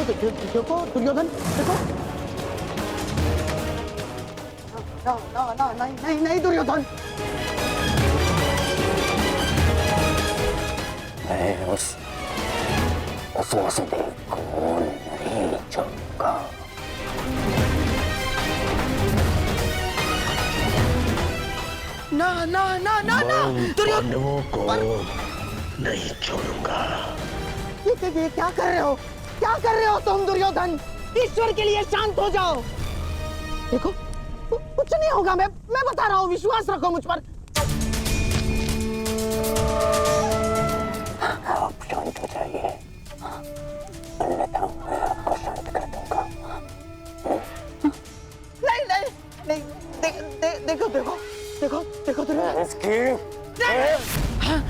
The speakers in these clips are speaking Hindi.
देखो दुर्योधन, देखो। नहीं नहीं दुर्योधन, मैं उस वासुदेव को नहीं छोड़ूंगा। ना ना ना ना ना दुर्योधन, पांडवों को नहीं छोड़ूंगा। ये क्या कर रहे हो? क्या कर रहे हो तुम दुर्योधन? ईश्वर के लिए शांत हो जाओ। देखो कुछ नहीं होगा, मैं बता रहा हूँ, विश्वास रखो मुझ पर। आप शांत हो जाइए, अन्यथा मैं आपको शांत कर दूंगा। नहीं नहीं नहीं, देखो देखो देखो देखो दुर्योधन। हाँ,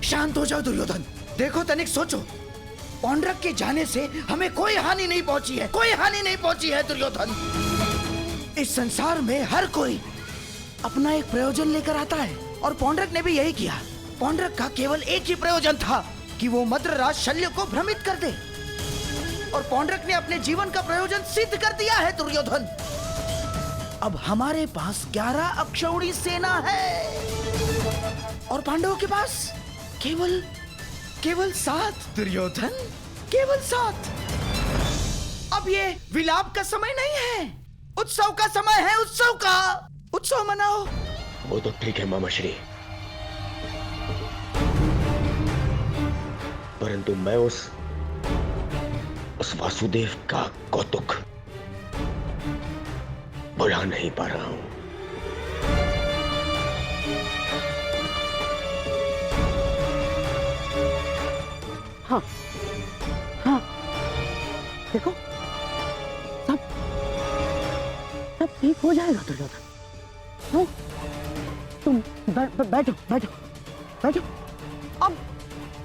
शांत हो जाओ दुर्योधन। देखो तनिक सोचो, पौंड्रक के जाने से हमें कोई हानि नहीं पहुंची है, कोई हानि नहीं पहुंची है दुर्योधन। इस संसार में हर कोई अपना एक प्रयोजन लेकर आता है और पौंड्रक ने भी यही किया। पौंड्रक का केवल एक ही प्रयोजन था कि वो मद्रराज शल्य को भ्रमित कर दे, और पौंड्रक ने अपने जीवन का प्रयोजन सिद्ध कर दिया है दुर्योधन। अब हमारे पास 11 अक्षौणी सेना है और पांडवों के पास केवल 7 दुर्योधन, केवल 7। अब ये विलाप का समय नहीं है, उत्सव का समय है, उत्सव का। उत्सव मनाओ। वो तो ठीक है मामाश्री, परंतु मैं उस वासुदेव का कौतुक बुला नहीं पा रहा हूं। हाँ हाँ, देखो सब ठीक हो जाएगा दुर्योधन। हाँ? तुम बैठो बैठो बैठो।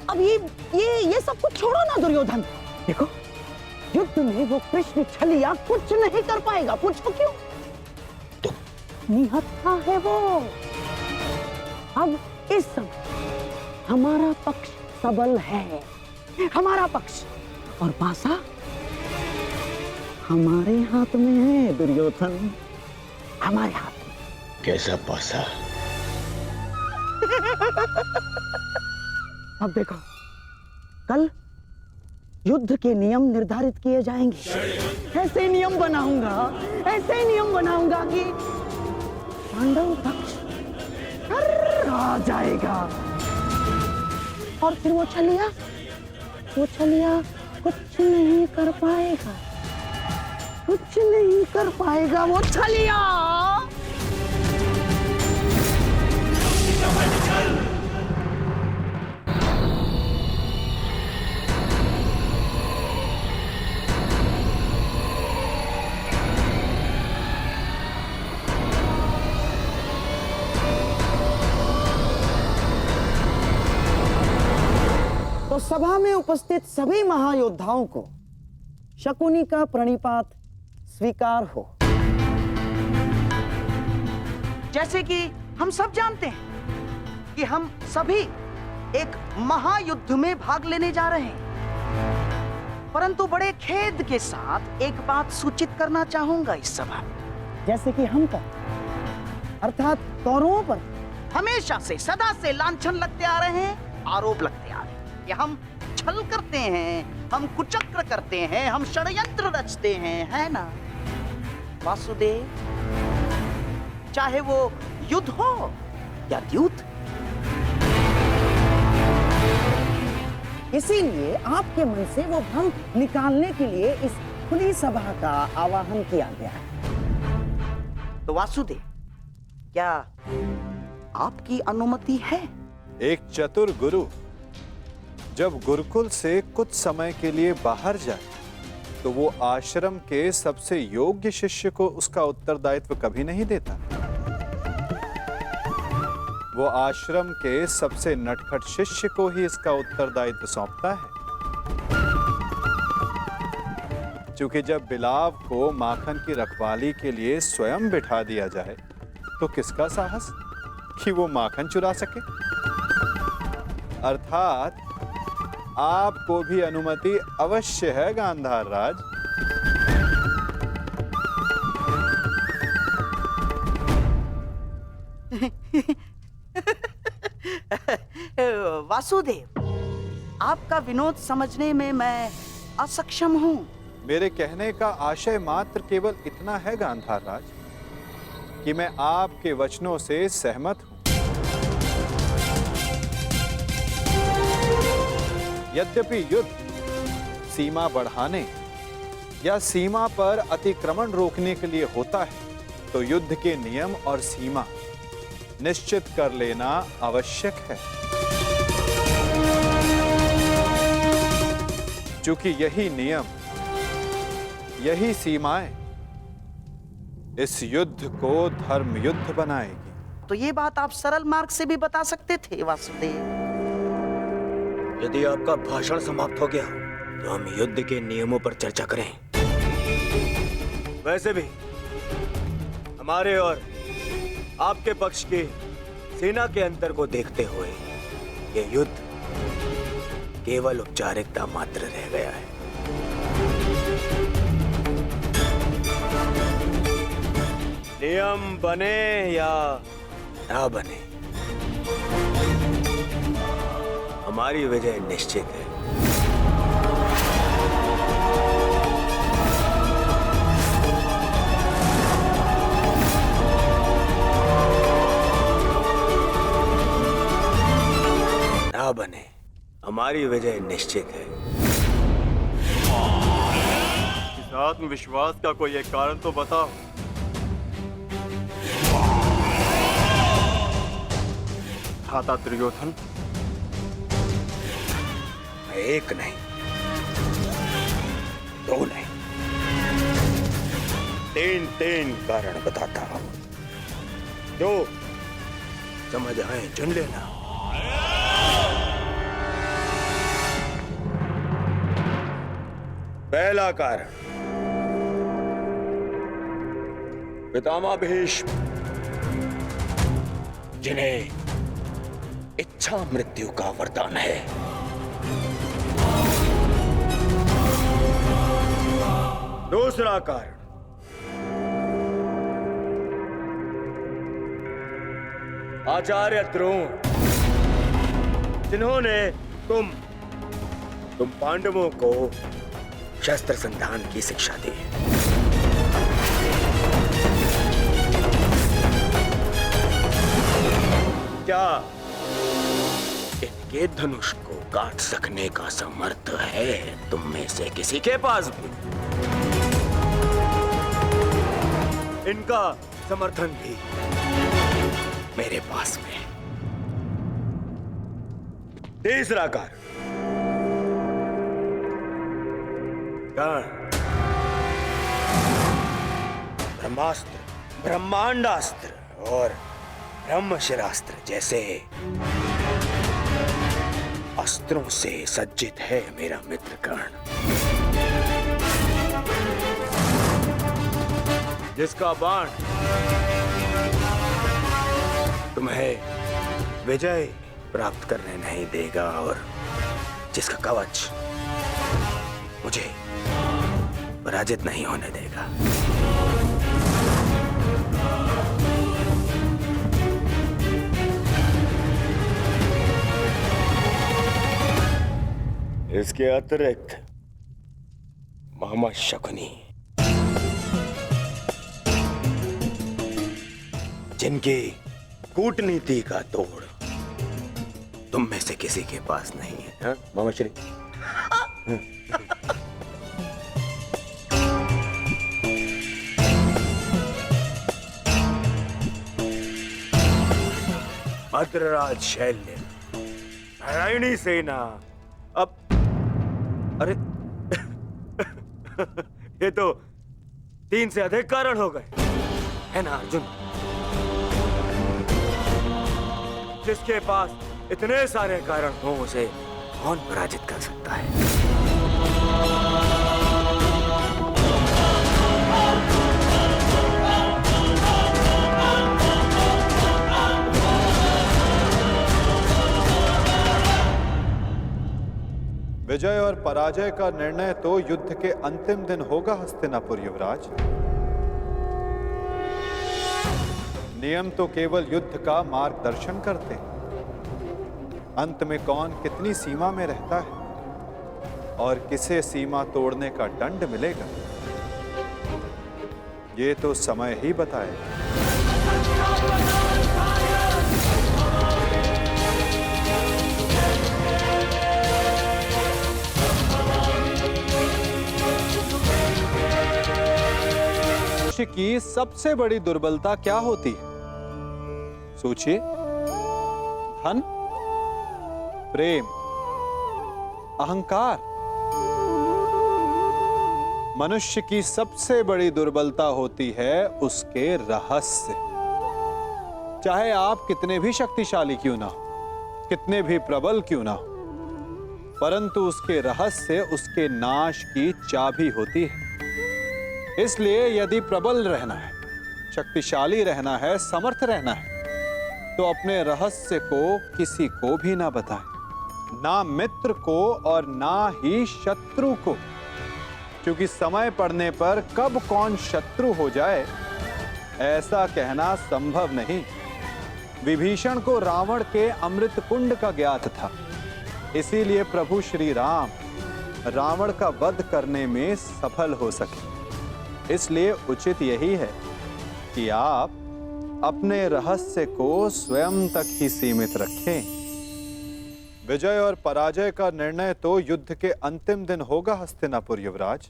अब ये सब कुछ छोड़ो ना दुर्योधन। देखो युद्ध में वो कृष्ण छलिया कुछ नहीं कर पाएगा। पूछो क्यों? तो निहत्था है वो। अब इस समय हमारा पक्ष सबल है, हमारा पक्ष, और पासा हमारे हाथ में है दुर्योधन, हमारे हाथ में। कैसा पासा? अब देखो, कल युद्ध के नियम निर्धारित किए जाएंगे। ऐसे नियम बनाऊंगा कि पांडव पक्ष आ जाएगा, और फिर वो छलिया कुछ नहीं कर पाएगा, वो छलिया। तो सभा में उपस्थित सभी महायोद्धाओं को शकुनी का प्रणिपात स्वीकार हो। जैसे कि हम सब जानते हैं कि हम सभी एक महायुद्ध में भाग लेने जा रहे हैं, परंतु बड़े खेद के साथ एक बात सूचित करना चाहूंगा इस सभा में। जैसे कि हम अर्थात कौरवों पर हमेशा से, सदा से लांछन लगते आ रहे हैं, आरोप लगते आ रहे हैं कि हम छल करते हैं, हम कुचक्र करते हैं, हम षड्यंत्र रचते हैं, है ना वासुदेव? चाहे वो युद्ध हो या द्यूत। इसीलिए आपके मन से वो भ्रम निकालने के लिए इस खुली सभा का आवाहन किया गया है। तो वासुदेव, क्या आपकी अनुमति है? एक चतुर गुरु जब गुरुकुल से कुछ समय के लिए बाहर जाए तो वो आश्रम के सबसे योग्य शिष्य को उसका उत्तरदायित्व कभी नहीं देता। वो आश्रम के सबसे नटखट शिष्य को ही इसका उत्तरदायित्व सौंपता है। क्योंकि जब बिलाव को माखन की रखवाली के लिए स्वयं बिठा दिया जाए तो किसका साहस कि वो माखन चुरा सके। अर्थात आपको भी अनुमति अवश्य है गांधार राज। वासुदेव, आपका विनोद समझने में मैं असक्षम हूँ। मेरे कहने का आशय मात्र केवल इतना है गांधार राज कि मैं आपके वचनों से सहमत हूं। यद्यपि युद्ध सीमा बढ़ाने या सीमा पर अतिक्रमण रोकने के लिए होता है, तो युद्ध के नियम और सीमा निश्चित कर लेना आवश्यक है, क्योंकि यही नियम, यही सीमाएं इस युद्ध को धर्म युद्ध बनाएगी। तो ये बात आप सरल मार्ग से भी बता सकते थे वासुदेव। यदि आपका भाषण समाप्त हो गया तो हम युद्ध के नियमों पर चर्चा करें। वैसे भी हमारे और आपके पक्ष की सेना के अंतर को देखते हुए यह युद्ध केवल औपचारिकता मात्र रह गया है। नियम बने या ना बने, हमारी विजय निश्चित है। ना बने, हमारी विजय निश्चित है। इस आत्मविश्वास का कोई एक कारण तो बताओ। खाता दुर्योधन, मैं एक नहीं, दो नहीं, तीन कारण बताता हूं, जो समझ आए चुन लेना। पहला कारण, पितामह भीष्म, जिन्हें इच्छा मृत्यु का वरदान है। दूसरा कारण, आचार्य द्रोण, जिन्होंने तुम पांडवों को शस्त्र संधान की शिक्षा दी। क्या इनके धनुष को काट सकने का समर्थ है तुम में से किसी के पास भी? इनका समर्थन भी मेरे पास में। तीसरा कारण, ब्रह्मास्त्र, ब्रह्मांडास्त्र और ब्रह्मशिरास्त्र जैसे अस्त्रों से सज्जित है मेरा मित्र कर्ण, जिसका बाण तुम्हें विजय प्राप्त करने नहीं देगा और जिसका कवच मुझे पराजित नहीं होने देगा। इसके अतिरिक्त मोहम्मद शकुनी, जिनकी कूटनीति का तोड़ तुम में से किसी के पास नहीं है। हाँ मोहम्मद श्री, भद्रराज शैल्य, नारायणी सेना। अब अरे ये तो 3 से अधिक कारण हो गए, है ना अर्जुन? जिसके पास इतने सारे कारण हो उसे कौन पराजित कर सकता है? विजय और पराजय का निर्णय तो युद्ध के अंतिम दिन होगा हस्तिनापुर युवराज। नियम तो केवल युद्ध का मार्गदर्शन करते हैं। अंत में कौन कितनी सीमा में रहता है और किसे सीमा तोड़ने का दंड मिलेगा, ये तो समय ही बताएगा। मनुष्य की सबसे बड़ी दुर्बलता क्या होती है? सोचिए। धन, प्रेम, अहंकार। मनुष्य की सबसे बड़ी दुर्बलता होती है उसके रहस्य। चाहे आप कितने भी शक्तिशाली क्यों ना हो, कितने भी प्रबल क्यों ना हो, परंतु उसके रहस्य उसके नाश की चाबी होती है। इसलिए यदि प्रबल रहना है, शक्तिशाली रहना है, समर्थ रहना है, तो अपने रहस्य को किसी को भी ना बताएं, ना मित्र को और ना ही शत्रु को, क्योंकि समय पड़ने पर कब कौन शत्रु हो जाए ऐसा कहना संभव नहीं। विभीषण को रावण के अमृत कुंड का ज्ञात था, इसीलिए प्रभु श्री राम रावण का वध करने में सफल हो सके। इसलिए उचित यही है कि आप अपने रहस्य को स्वयं तक ही सीमित रखें। विजय और पराजय का निर्णय तो युद्ध के अंतिम दिन होगा हस्तिनापुर युवराज।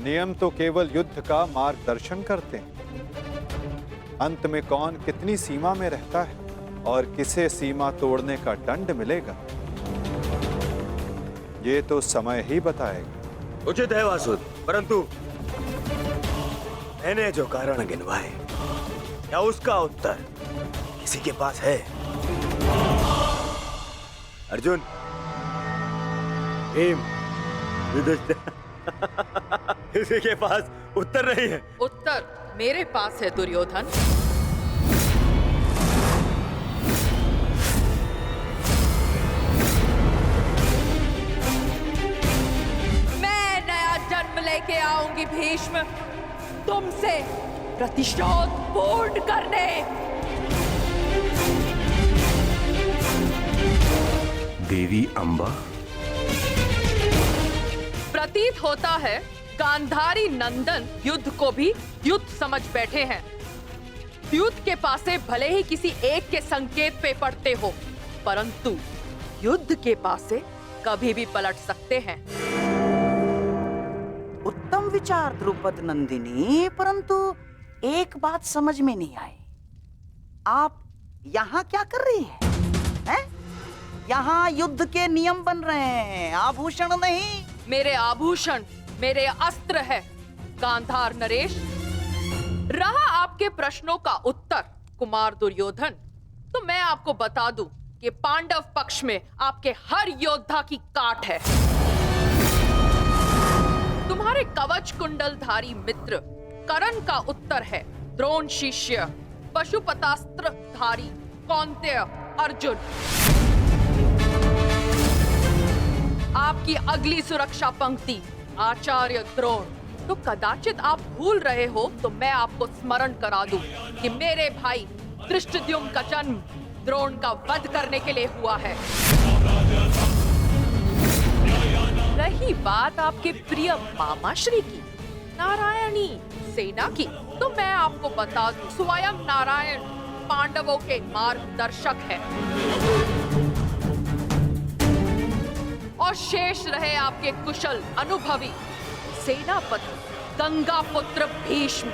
नियम तो केवल युद्ध का मार्गदर्शन करते हैं। अंत में कौन कितनी सीमा में रहता है और किसे सीमा तोड़ने का दंड मिलेगा, ये तो समय ही बताएगा। उचित है वासुद, परंतु मैंने जो कारण गिनवाए, क्या उसका उत्तर किसी के पास है? अर्जुन, भीम, युधिष्ठिर, किसी के पास उत्तर नहीं है। उत्तर मेरे पास है दुर्योधन। मैं नया जन्म लेके आऊंगी भीष्म, तुमसे प्रतिशोध पूर्ण करने। देवी अंबा, प्रतीत होता है गांधारी नंदन युद्ध को भी युद्ध समझ बैठे हैं। युद्ध के पासे भले ही किसी एक के संकेत पे पड़ते हो, परंतु युद्ध के पासे कभी भी पलट सकते हैं। उत्तम विचार द्रुपद नंदिनी, परंतु एक बात समझ में नहीं आई। आप यहाँ क्या कर रही हैं? यहाँ युद्ध के नियम बन रहे हैं, आभूषण नहीं। मेरे आभूषण मेरे अस्त्र है गांधार नरेश। रहा आपके प्रश्नों का उत्तर कुमार दुर्योधन, तो मैं आपको बता दूं कि पांडव पक्ष में आपके हर योद्धा की काट है। तुम्हारे कवच कुंडलधारी मित्र कर्ण का उत्तर है द्रोण शिष्य पशुपतास्त्रधारी कौन्तेय अर्जुन। आपकी अगली सुरक्षा पंक्ति आचार्य द्रोण। तो कदाचित आप भूल रहे हो तो मैं आपको स्मरण करा दूं कि मेरे भाई धृष्टद्युम्न का जन्म द्रोण का वध करने के लिए हुआ है। रही बात आपके प्रिय मामाश्री की, नारायणी सेना की, तो मैं आपको बता दूं स्वयं नारायण पांडवों के मार्गदर्शक है। और शेष रहे आपके कुशल अनुभवी सेनापति गंगा पुत्र भीष्म,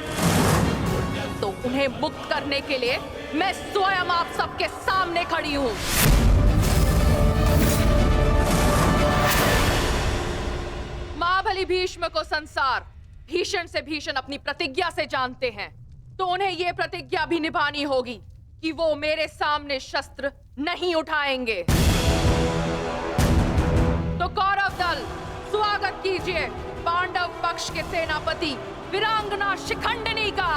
तो उन्हें मुक्त करने के लिए मैं स्वयं आप सबके सामने खड़ी हूं। महाबली भीष्म को संसार भीषण से भीषण अपनी प्रतिज्ञा से जानते हैं, तो उन्हें यह प्रतिज्ञा भी निभानी होगी कि वो मेरे सामने शस्त्र नहीं उठाएंगे। तो कौरव दल स्वागत कीजिए पांडव पक्ष के सेनापति वीरांगना शिखंडिनी का।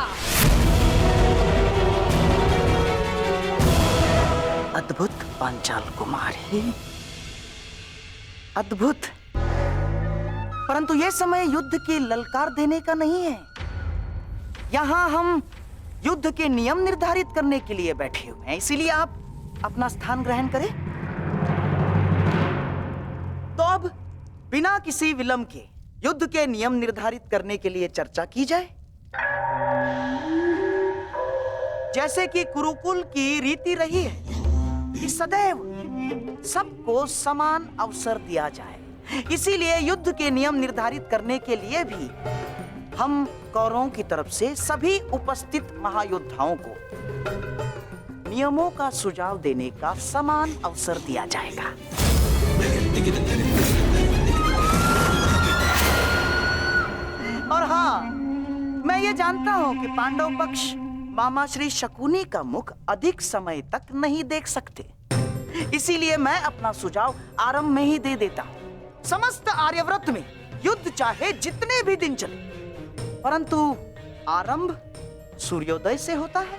अद्भुत पांचाल कुमारी, अद्भुत। परंतु यह समय युद्ध की ललकार देने का नहीं है। यहां हम युद्ध के नियम निर्धारित करने के लिए बैठे हुए हैं, इसीलिए आप अपना स्थान ग्रहण करें। तो अब बिना किसी विलंब के युद्ध के नियम निर्धारित करने के लिए चर्चा की जाए। जैसे कि कुरुकुल की रीति रही है कि सदैव सबको समान अवसर दिया जाए, इसीलिए युद्ध के नियम निर्धारित करने के लिए भी हम कौरवों की तरफ से सभी उपस्थित महायोद्धाओं को नियमों का सुझाव देने का समान अवसर दिया जाएगा। और हाँ, मैं ये जानता हूं कि पांडव पक्ष मामा श्री शकुनी का मुख अधिक समय तक नहीं देख सकते, इसीलिए मैं अपना सुझाव आरंभ में ही दे देता हूं। समस्त आर्यव्रत में युद्ध चाहे जितने भी दिन चले, परंतु आरंभ सूर्योदय से होता है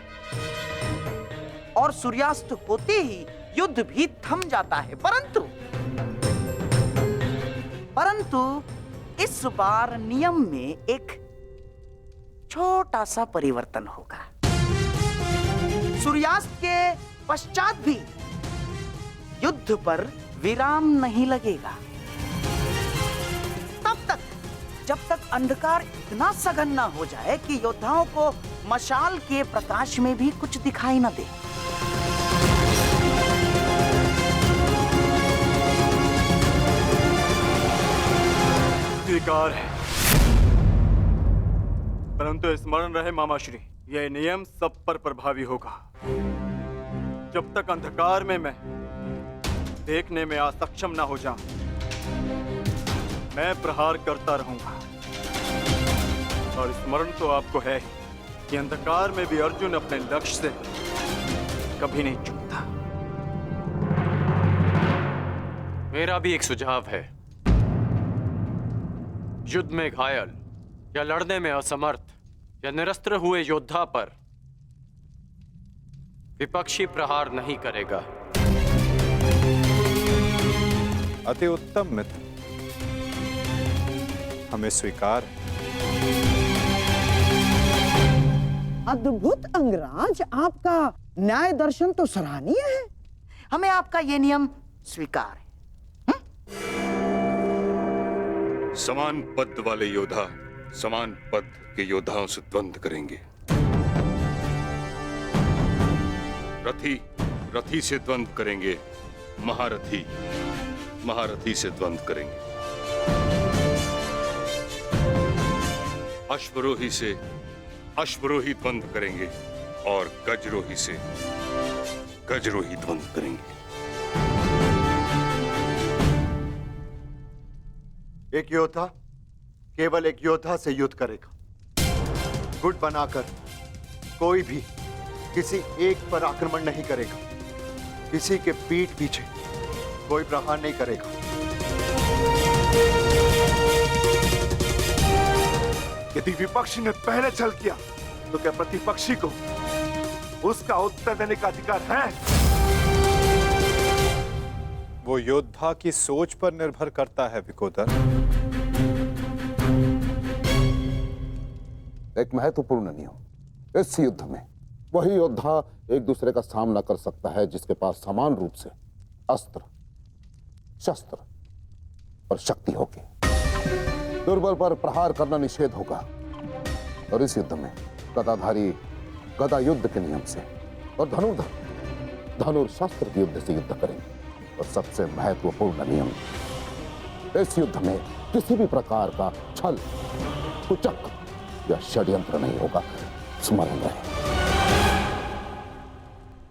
और सूर्यास्त होते ही युद्ध भी थम जाता है। परंतु इस बार नियम में एक छोटा सा परिवर्तन होगा। सूर्यास्त के पश्चात भी युद्ध पर विराम नहीं लगेगा। तब तक जब तक अंधकार इतना सघन न हो जाए कि योद्धाओं को मशाल के प्रकाश में भी कुछ दिखाई न दे। स्वीकार है, परंतु स्मरण रहे मामाश्री, यह नियम सब पर प्रभावी होगा। जब तक अंधकार में मैं देखने में असक्षम न हो जाऊं, मैं प्रहार करता रहूंगा। और स्मरण तो आपको है कि अंधकार में भी अर्जुन अपने लक्ष्य से कभी नहीं चूकता। मेरा भी एक सुझाव है। युद्ध में घायल या लड़ने में असमर्थ या निरस्त्र हुए योद्धा पर विपक्षी प्रहार नहीं करेगा। अति उत्तम मित्र, हमें स्वीकार है। अद्भुत अंगराज, आपका न्याय दर्शन तो सराहनीय है। हमें आपका ये नियम स्वीकार है। समान पद वाले योद्धा समान पद के योद्धाओं से द्वंद्व करेंगे। रथी रथी से द्वंद्व करेंगे, महारथी महारथी से द्वंद्व करेंगे, अश्वरोही से अश्वरोही द्वंद्व करेंगे और गजरोही से गजरोही द्वंद्व करेंगे। एक योद्धा केवल एक योद्धा से युद्ध करेगा। गुट बनाकर कोई भी किसी एक पर आक्रमण नहीं करेगा। किसी के पीठ पीछे कोई प्रहार नहीं करेगा। यदि विपक्षी ने पहले छल किया तो क्या प्रतिपक्षी को उसका उत्तर देने का अधिकार है? वो योद्धा की सोच पर निर्भर करता है विकोदर। एक महत्वपूर्ण नियम, इस युद्ध में वही योद्धा एक दूसरे का सामना कर सकता है जिसके पास समान रूप से अस्त्र, शस्त्र और शक्ति होगी। दुर्बल पर प्रहार करना निषेध होगा। और इस युद्ध में गदाधारी गदा युद्ध के नियम से और धनुर्धर धनुर्शस्त्र के युद्ध से युद्ध करेंगे। और सबसे महत्वपूर्ण नियम, इस युद्ध में किसी भी प्रकार का छल, कुचक या षड्यंत्र नहीं होगा। स्मरण रहे।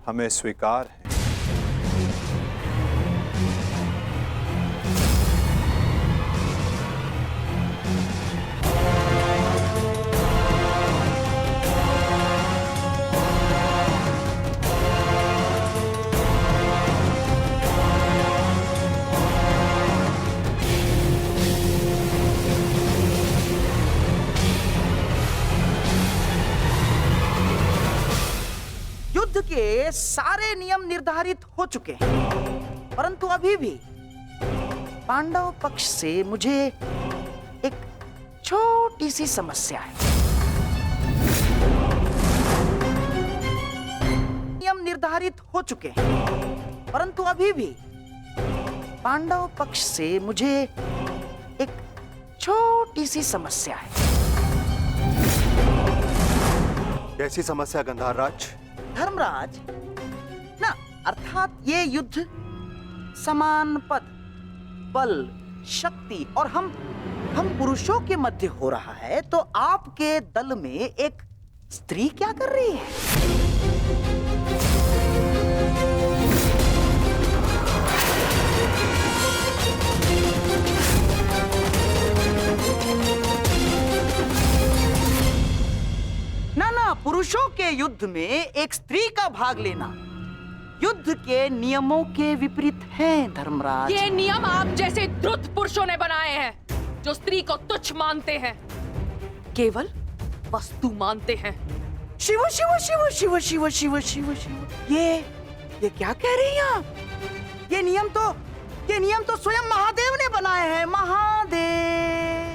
हमें स्वीकार है। के सारे नियम निर्धारित हो चुके हैं, परंतु अभी भी पांडव पक्ष से मुझे एक छोटी सी समस्या है। नियम निर्धारित हो चुके हैं, परंतु अभी भी पांडव पक्ष से मुझे एक छोटी सी समस्या है। कैसी समस्या गंधार राज? धर्मराज ना, अर्थात ये युद्ध समान पद, बल, शक्ति और हम पुरुषों के मध्य हो रहा है, तो आपके दल में एक स्त्री क्या कर रही है? ना, पुरुषों के युद्ध में एक स्त्री का भाग लेना युद्ध के नियमों के विपरीत है धर्मराज। ये नियम आप जैसे द्रुत पुरुषों ने बनाए हैं, जो स्त्री को तुच्छ मानते हैं, केवल वस्तु मानते हैं। शिव शिव शिव शिव शिव शिव शिव शिव, ये क्या कह रही हैं आप? ये नियम तो स्वयं महादेव ने बनाए हैं। महादेव,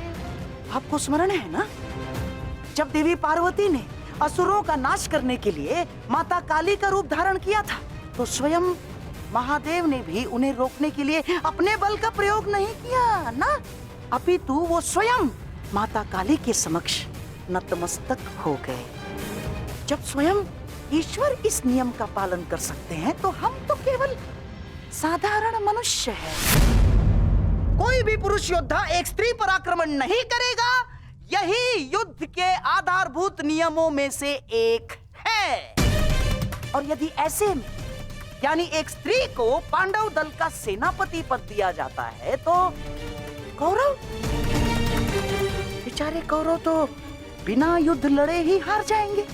आपको स्मरण है ना, जब देवी पार्वती ने असुरों का नाश करने के लिए माता काली का रूप धारण किया था, तो स्वयं महादेव ने भी उन्हें रोकने के लिए अपने बल का प्रयोग नहीं किया ना, अपितु वो स्वयं माता काली के समक्ष नतमस्तक हो गए। जब स्वयं ईश्वर इस नियम का पालन कर सकते हैं, तो हम तो केवल साधारण मनुष्य हैं। कोई भी पुरुष योद्धा एक स्त्री पर आक्रमण नहीं करेगा, यही युद्ध के आधारभूत नियमों में से एक है। और यदि ऐसे में यानी एक स्त्री को पांडव दल का सेनापति पद दिया जाता है, तो कौरव, बेचारे कौरव तो बिना युद्ध लड़े ही हार जाएंगे।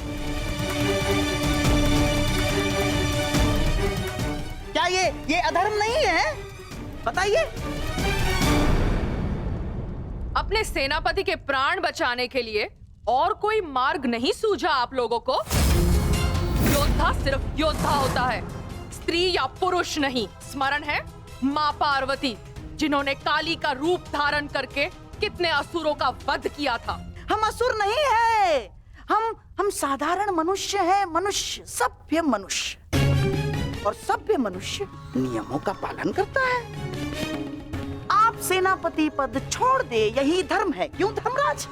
क्या ये अधर्म नहीं है? बताइए। अपने सेनापति के प्राण बचाने के लिए और कोई मार्ग नहीं सूझा आप लोगों को? योद्धा सिर्फ योद्धा होता है, स्त्री या पुरुष नहीं। स्मरण है मां पार्वती, जिन्होंने काली का रूप धारण करके कितने असुरों का वध किया था। हम असुर नहीं है, हम साधारण मनुष्य हैं, मनुष्य, सभ्य मनुष्य। और सभ्य मनुष्य नियमों का पालन करता है। आप सेनापति पद छोड़ दे, यही धर्म है। क्यों धर्मराज?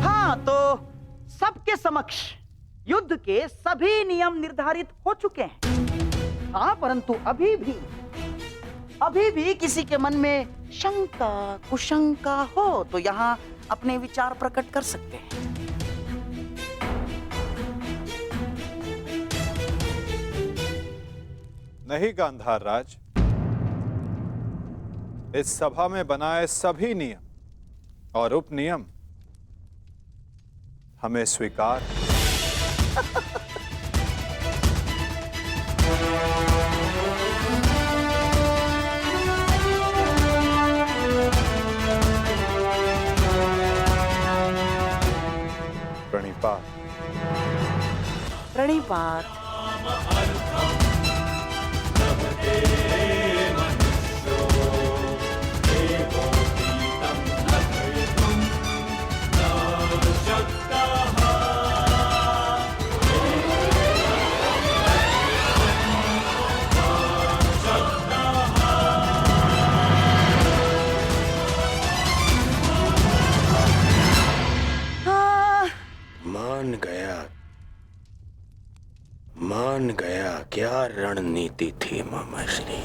हाँ, तो सबके समक्ष युद्ध के सभी नियम निर्धारित हो चुके हैं। हाँ, परंतु अभी भी किसी के मन में शंका कुशंका हो तो यहाँ अपने विचार प्रकट कर सकते हैं। नहीं गांधार राज, इस सभा में बनाए सभी नियम और उपनियम हमें स्वीकार। प्रणिपात। प्रणिपात। मान गया क्या रणनीति थी मामाश्री।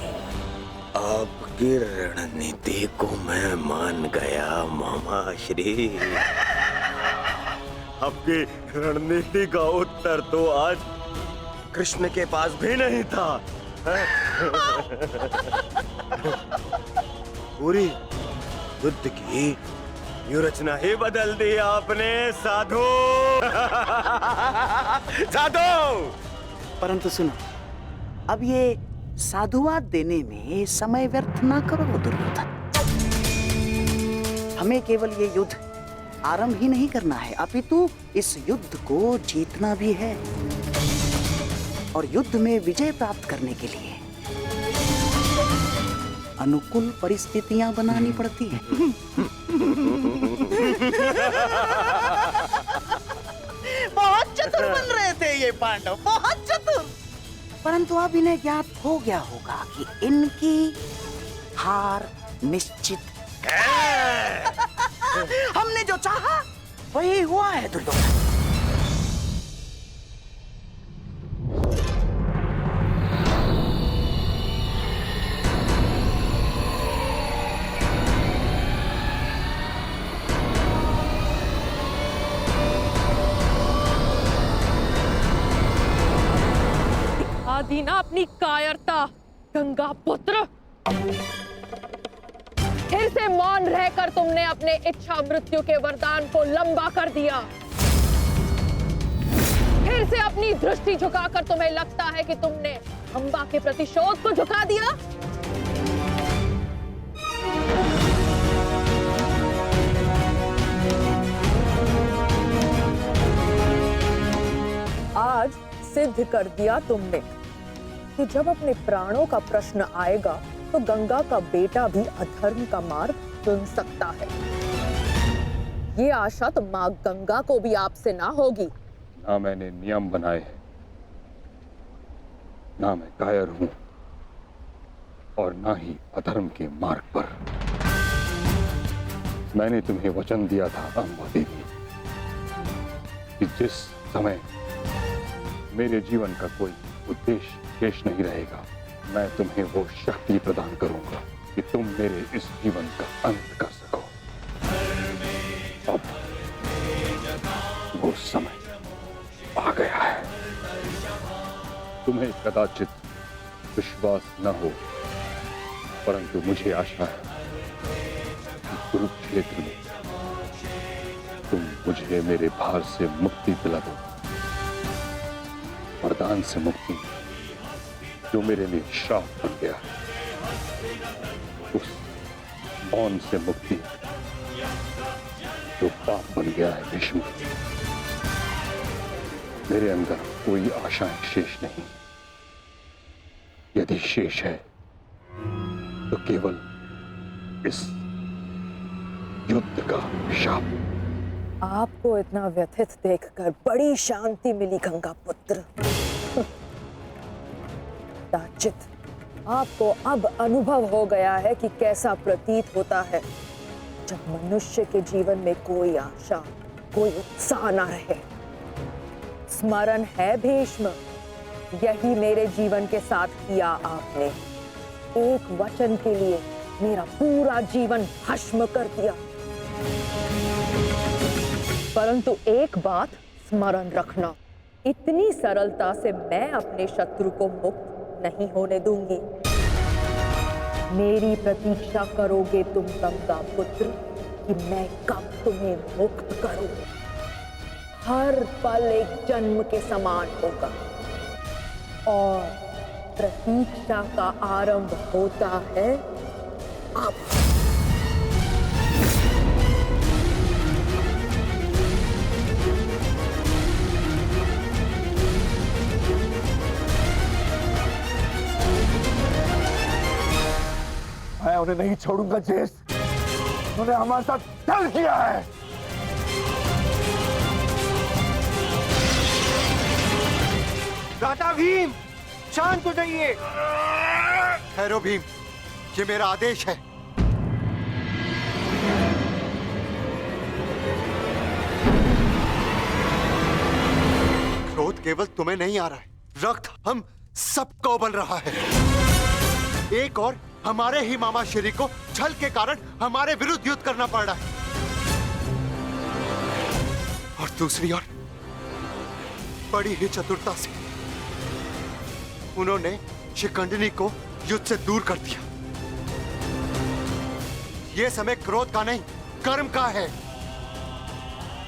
आपकी रणनीति को मैं मान गया मामाश्री। आपकी रणनीति का उत्तर तो आज कृष्ण के पास भी नहीं था। पूरी युद्ध की व्यूहरचना ही बदल दी आपने साधु। साधु। परंतु सुनो, अब ये साधुवाद देने में समय व्यर्थ ना करो दुर्योधन। हमें केवल ये युद्ध आरंभ ही नहीं करना है, अपितु इस युद्ध को जीतना भी है। और युद्ध में विजय प्राप्त करने के लिए अनुकूल परिस्थितियां बनानी पड़ती हैं। बहुत चतुर बन रहे थे ये पांडव, बहुत चतुर। परंतु अब इन्हें ज्ञात हो गया होगा कि इनकी हार निश्चित है। हमने जो चाहा वही हुआ है दुर्योधन। आदि ना अपनी कायरता गंगा पुत्र। फिर से मौन रहकर तुमने अपने इच्छा मृत्यु के वरदान को लंबा कर दिया। फिर से अपनी दृष्टि झुकाकर तुम्हें लगता है कि तुमने अंबा के प्रतिशोध को झुका दिया। आज सिद्ध कर दिया तुमने कि जब अपने प्राणों का प्रश्न आएगा तो गंगा का बेटा भी अधर्म का मार्ग चुन सकता है। ये आशा तो माँ गंगा को भी आपसे ना होगी। ना मैंने नियम बनाए हैं, ना मैं कायर हूं, और ना ही अधर्म के मार्ग पर। मैंने तुम्हें वचन दिया था अंबा देवी कि जिस समय मेरे जीवन का कोई उद्देश्य शेष नहीं रहेगा, मैं तुम्हें वो शक्ति प्रदान करूंगा कि तुम मेरे इस जीवन का अंत कर सको। अब वो समय आ गया है। तुम्हें कदाचित विश्वास न हो, परंतु मुझे आशा है कि कुरुक्षेत्र में तुम मुझे मेरे भार से मुक्ति दिला दो। वरदान से मुक्ति जो मेरे लिए श्राप बन गया, उस मौन से मुक्ति जो पाप बन गया है भीष्म। मेरे अंदर कोई आशाएं शेष नहीं। यदि शेष है तो केवल इस युद्ध का शाप। आपको इतना व्यथित देखकर बड़ी शांति मिली गंगा पुत्र। दाचित, आपको अब अनुभव हो गया है कि कैसा प्रतीत होता है जब मनुष्य के जीवन में कोई आशा, कोई उत्साह न रहे। स्मरण है भीष्म, यही मेरे जीवन के साथ किया आपने। एक वचन के लिए मेरा पूरा जीवन भस्म कर दिया। परंतु एक बात स्मरण रखना, इतनी सरलता से मैं अपने शत्रु को मुक्त नहीं होने दूंगी। मेरी प्रतीक्षा करोगे तुम गंगा पुत्र कि मैं कब तुम्हें मुक्त करूं। हर पल एक जन्म के समान होगा और प्रतीक्षा का आरंभ होता है अब। मैं उन्हें नहीं छोड़ूंगा जेस। उन्होंने हमारे साथ छल किया है। दादा भीम, शांत हो जाइए। ठहरो भीम, ये मेरा आदेश है। क्रोध केवल तुम्हें नहीं आ रहा है, रक्त हम सबको उबल रहा है। एक और हमारे ही मामा श्री को छल के कारण हमारे विरुद्ध युद्ध करना पड़ रहा है, और दूसरी ओर बड़ी ही चतुरता से उन्होंने शिखंडिनी को युद्ध से दूर कर दिया। यह समय क्रोध का नहीं, कर्म का है।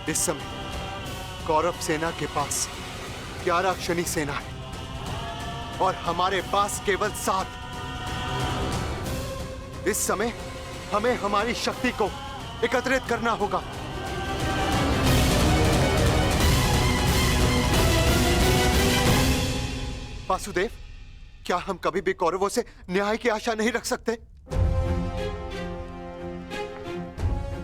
इस समय कौरव सेना के पास 11 क्षणी सेना है और हमारे पास केवल 7। इस समय हमें हमारी शक्ति को एकत्रित करना होगा वासुदेव, क्या हम कभी भी कौरवों से न्याय की आशा नहीं रख सकते?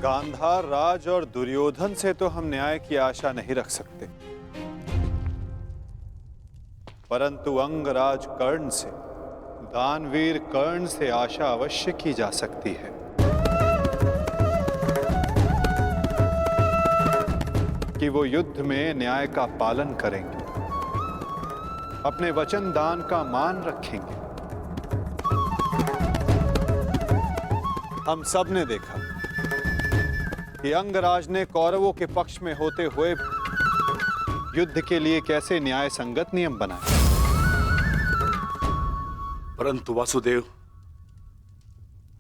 गांधार राज और दुर्योधन से तो हम न्याय की आशा नहीं रख सकते, परंतु अंगराज कर्ण से, दानवीर कर्ण से आशा अवश्य की जा सकती है कि वो युद्ध में न्याय का पालन करेंगे, अपने वचन दान का मान रखेंगे। हम सब ने देखा कि अंगराज ने कौरवों के पक्ष में होते हुए युद्ध के लिए कैसे न्याय संगत नियम बनाए। परंतु वासुदेव,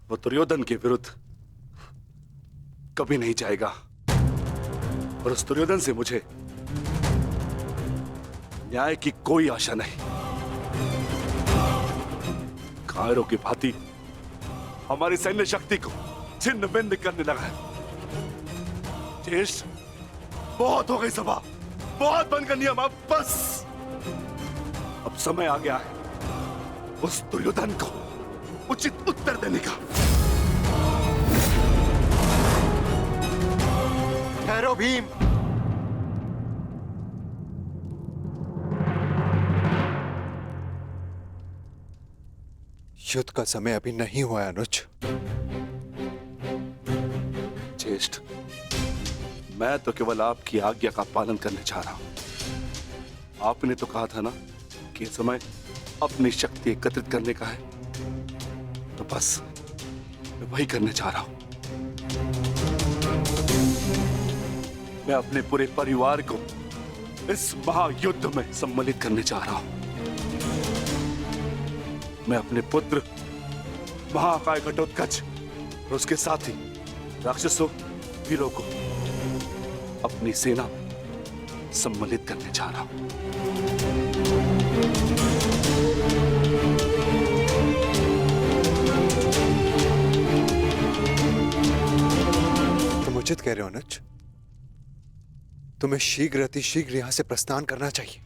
वो दुर्योधन के विरुद्ध कभी नहीं जाएगा, और उस दुर्योधन से मुझे न्याय की कोई आशा नहीं। कायरों की भांति हमारी सैन्य शक्ति को छिन्न भिन्न करने लगा है। ज्येष्ठ, बहुत हो गई सभा, बहुत बन गया नियम, अब बस। अब समय आ गया है उस दुर्योधन को उचित उत्तर देने का। ठहरो भीम। युद्ध का समय अभी नहीं हुआ है अनुज। ज्येष्ठ, मैं तो केवल आपकी आज्ञा का पालन करने जा रहा हूं। आपने तो कहा था ना कि समय अपनी शक्ति एकत्रित करने का है, तो बस मैं वही करने जा रहा हूं। मैं अपने पूरे परिवार को इस महायुद्ध में सम्मिलित करने जा रहा हूं। मैं अपने पुत्र महाकाय घटोत्कच और उसके साथी राक्षसों, वीरों को अपनी सेना में सम्मिलित करने जा रहा हूं। तुम उचित कह रहे हो अनुज। तुम्हें शीघ्र अतिशीघ्र यहां से प्रस्थान करना चाहिए।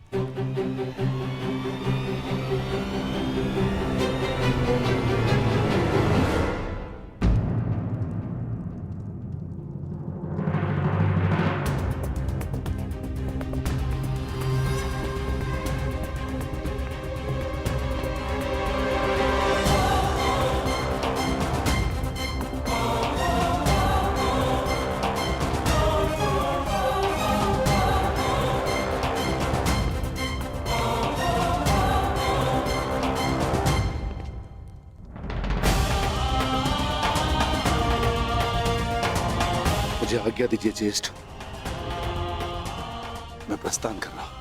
मुझे आज्ञा दीजिए ज्येष्ठ, मैं प्रस्थान कर रहा हूं।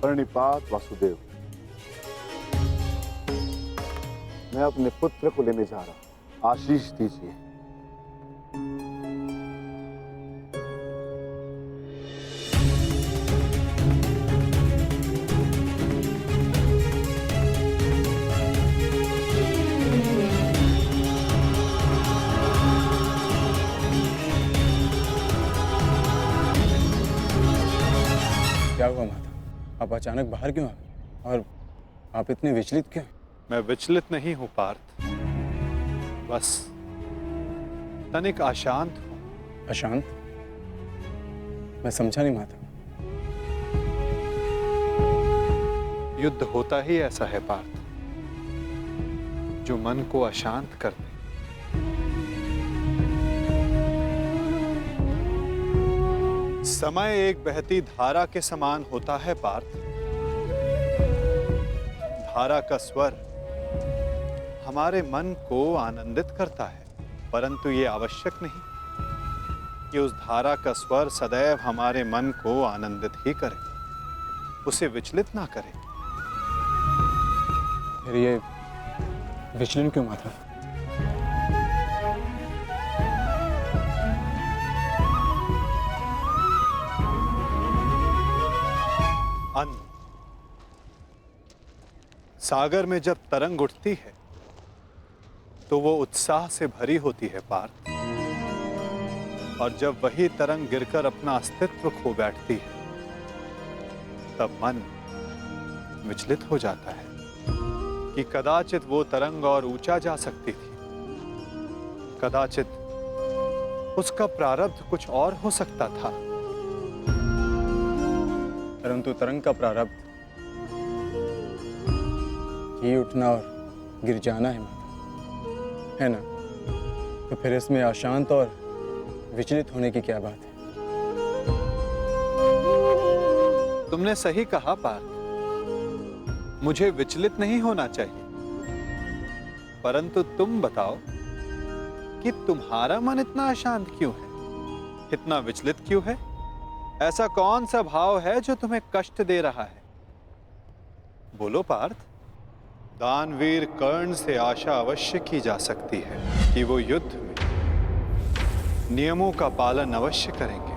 प्रणिपात वासुदेव। मैं अपने पुत्र को लेने जा रहा हूं, आशीष दीजिए। क्या हुआ माता? आप अचानक बाहर क्यों आ गए? और आप इतने विचलित क्यों? मैं विचलित नहीं हूं पार्थ, बस तनिक अशांत हूं। अशांत? मैं समझा नहीं माता। युद्ध होता ही ऐसा है पार्थ, जो मन को अशांत कर दे। समय एक बहती धारा के समान होता है पार्थ। धारा का स्वर हमारे मन को आनंदित करता है, परंतु ये आवश्यक नहीं कि उस धारा का स्वर सदैव हमारे मन को आनंदित ही करे, उसे विचलित ना करे। फिर ये विचलन क्यों माता? अन्न। सागर में जब तरंग उठती है तो वो उत्साह से भरी होती है पार्थ, और जब वही तरंग गिरकर अपना अस्तित्व खो बैठती है तब मन विचलित हो जाता है कि कदाचित वो तरंग और ऊंचा जा सकती थी, कदाचित उसका प्रारब्ध कुछ और हो सकता था। परंतु तरंग का प्रारब्ध ही उठना और गिर जाना है माता, है ना? तो फिर इसमें अशांत और विचलित होने की क्या बात है? तुमने सही कहा पार्थ, मुझे विचलित नहीं होना चाहिए, परंतु तुम बताओ कि तुम्हारा मन इतना अशांत क्यों है, इतना विचलित क्यों है? ऐसा कौन सा भाव है जो तुम्हें कष्ट दे रहा है? बोलो पार्थ। दानवीर कर्ण से आशा अवश्य की जा सकती है कि वो युद्ध में नियमों का पालन अवश्य करेंगे।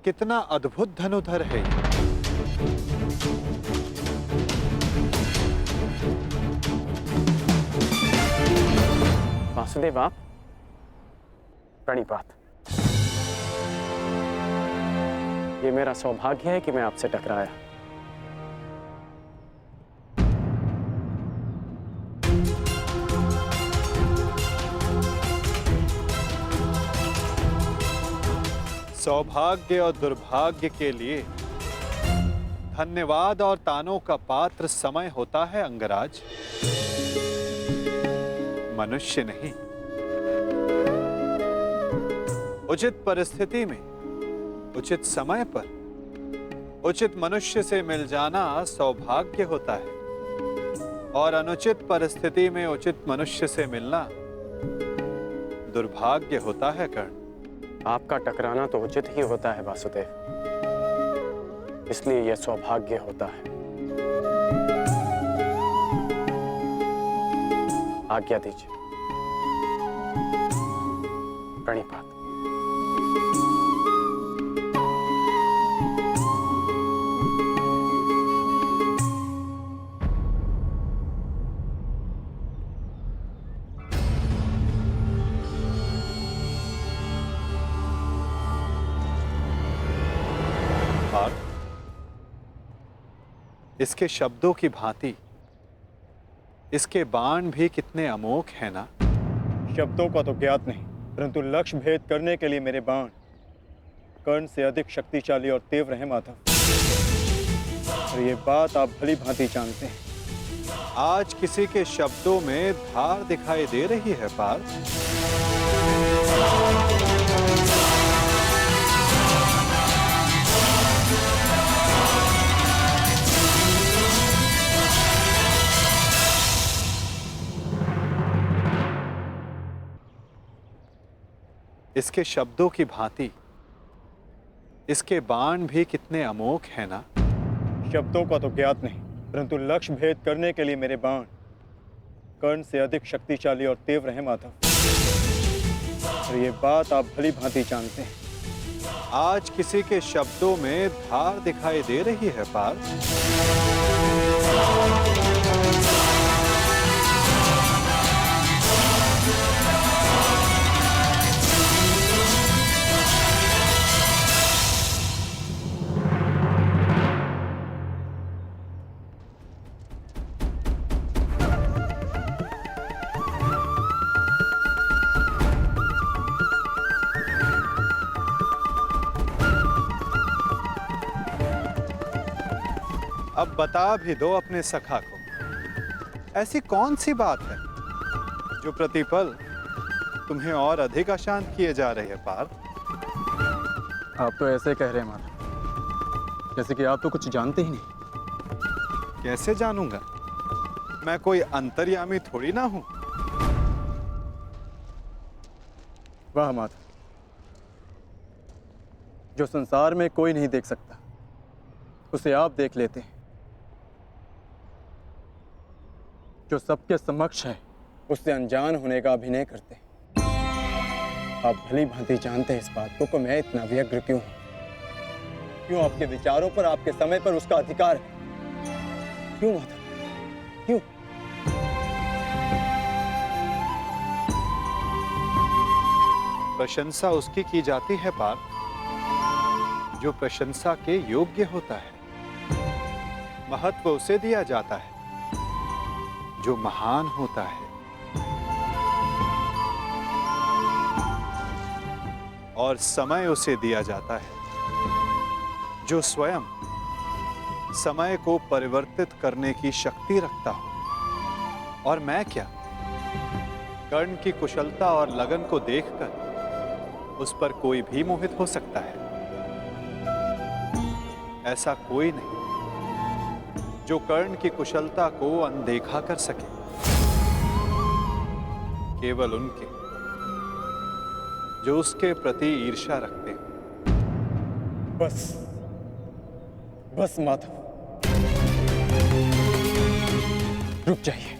कितना अद्भुत धनुधर है ये। वासुदेव आप प्रणिपात। ये मेरा सौभाग्य है कि मैं आपसे टकराया। सौभाग्य और दुर्भाग्य के लिए धन्यवाद और तानों का पात्र समय होता है अंगराज, मनुष्य नहीं। उचित परिस्थिति में उचित समय पर उचित मनुष्य से मिल जाना सौभाग्य होता है, और अनुचित परिस्थिति में उचित मनुष्य से मिलना दुर्भाग्य होता है कर्ण। आपका टकराना तो उचित ही होता है वासुदेव, इसलिए यह सौभाग्य होता है। आज्ञा दीजिए। प्रणिपात। इसके शब्दों की भांति इसके बाण भी कितने अमोघ हैं ना। शब्दों का तो ज्ञात नहीं, परंतु लक्ष्य भेद करने के लिए मेरे बाण कर्ण से अधिक शक्तिशाली और तीव्र हैं माधव, और ये बात आप भली भांति जानते हैं। आज किसी के शब्दों में धार दिखाई दे रही है पार्थ। इसके शब्दों की भांति इसके बाण भी कितने अमोघ हैं ना। शब्दों का तो ज्ञात नहीं, परंतु लक्ष्य भेद करने के लिए मेरे बाण कर्ण से अधिक शक्तिशाली और तीव्र हैं माधव, और ये बात आप भली भांति जानते हैं। आज किसी के शब्दों में धार दिखाई दे रही है पार्थ। अब बता भी दो अपने सखा को, ऐसी कौन सी बात है जो प्रतिपल तुम्हें और अधिक अशांत किए जा रही है पार्थ? आप तो ऐसे कह रहे हैं माता, जैसे कि आप तो कुछ जानते ही नहीं। कैसे जानूंगा? मैं कोई अंतर्यामी थोड़ी ना हूं। वाह माता, जो संसार में कोई नहीं देख सकता उसे आप देख लेते हैं। जो सबके समक्ष है उससे अनजान होने का अभिनय करते हैं। आप भली भांति जानते हैं इस बात को कि मैं इतना व्यग्र क्यों हूं। क्यों आपके विचारों पर, आपके समय पर उसका अधिकार है। क्यों माता, क्यों? प्रशंसा उसकी की जाती है पार्थ जो प्रशंसा के योग्य होता है। महत्व उसे दिया जाता है जो महान होता है। और समय उसे दिया जाता है जो स्वयं समय को परिवर्तित करने की शक्ति रखता हो। और मैं क्या, कर्ण की कुशलता और लगन को देखकर उस पर कोई भी मोहित हो सकता है। ऐसा कोई नहीं जो कर्ण की कुशलता को अनदेखा कर सके। केवल उनके जो उसके प्रति ईर्ष्या रखते हैं। बस माता, रुक जाइए।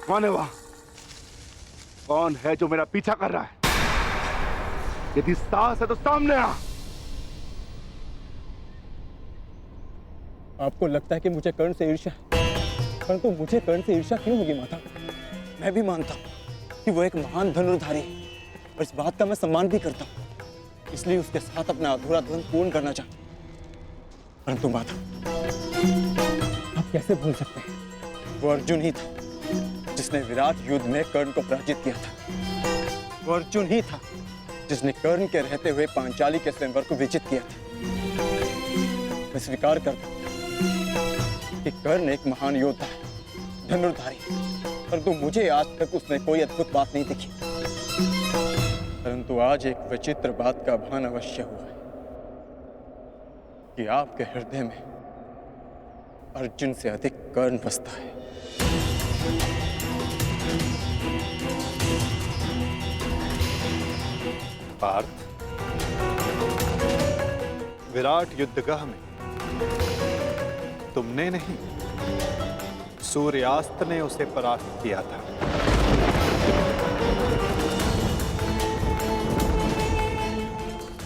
कौन है वहां? कौन है जो मेरा पीछा कर रहा है? यदि साहस है तो सामने आ। आपको लगता है कि मुझे कर्ण से ईर्ष्या है, परंतु मुझे कर्ण से ईर्ष्या क्यों होगी माता? मैं भी मानता हूँ कि वो एक महान धनुर्धारी है और इस बात का मैं सम्मान भी करता हूँ। इसलिए उसके साथ अपना अधूरा द्वंद्व पूर्ण करना चाहता हूँ। परंतु माता, आप कैसे भूल सकते हैं, वो अर्जुन ही था जिसने विराट युद्ध में कर्ण को पराजित किया था। वो अर्जुन ही था जिसने कर्ण के रहते हुए पांचाली के स्वयंवर को विजित किया था। मैं स्वीकार करता हूं कि कर्ण एक महान योद्धा है, धनुर्धारी, परंतु मुझे आज तक उसमें कोई अद्भुत बात नहीं दिखी। परंतु आज एक विचित्र बात का भान अवश्य हुआ है कि आपके हृदय में अर्जुन से अधिक कर्ण बसता है। पार्थ, विराट युद्धगाह में तुमने नहीं, सूर्यास्त ने उसे परास्त किया था।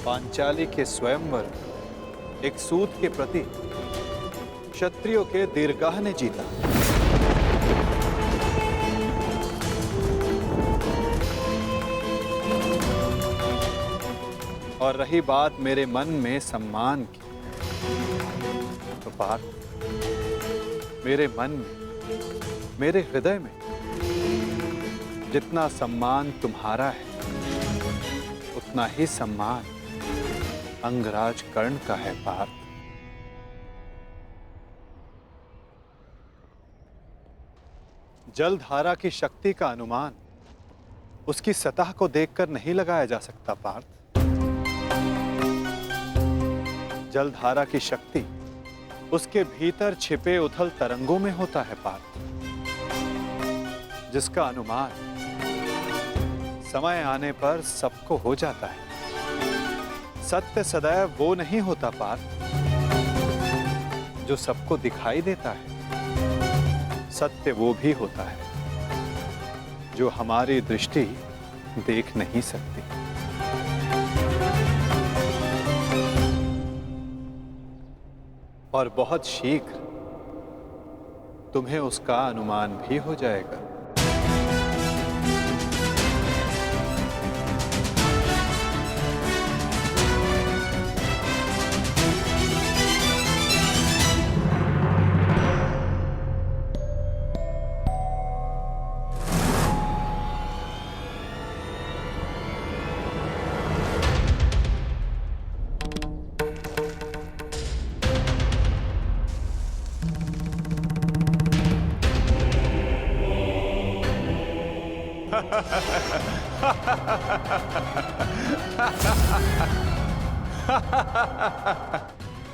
पांचाली के स्वयंवर एक सूत के प्रति क्षत्रियों के दीर्घाह ने जीता। और रही बात मेरे मन में सम्मान की, तो पार्थ, मेरे मन में, मेरे हृदय में जितना सम्मान तुम्हारा है, उतना ही सम्मान अंगराज कर्ण का है पार्थ। जलधारा की शक्ति का अनुमान उसकी सतह को देखकर नहीं लगाया जा सकता पार्थ। जलधारा की शक्ति उसके भीतर छिपे उथल तरंगों में होता है पार्थ, जिसका अनुमान समय आने पर सबको हो जाता है। सत्य सदैव वो नहीं होता पार्थ जो सबको दिखाई देता है, सत्य वो भी होता है जो हमारी दृष्टि देख नहीं सकती। और बहुत शीघ्र तुम्हें उसका अनुमान भी हो जाएगा।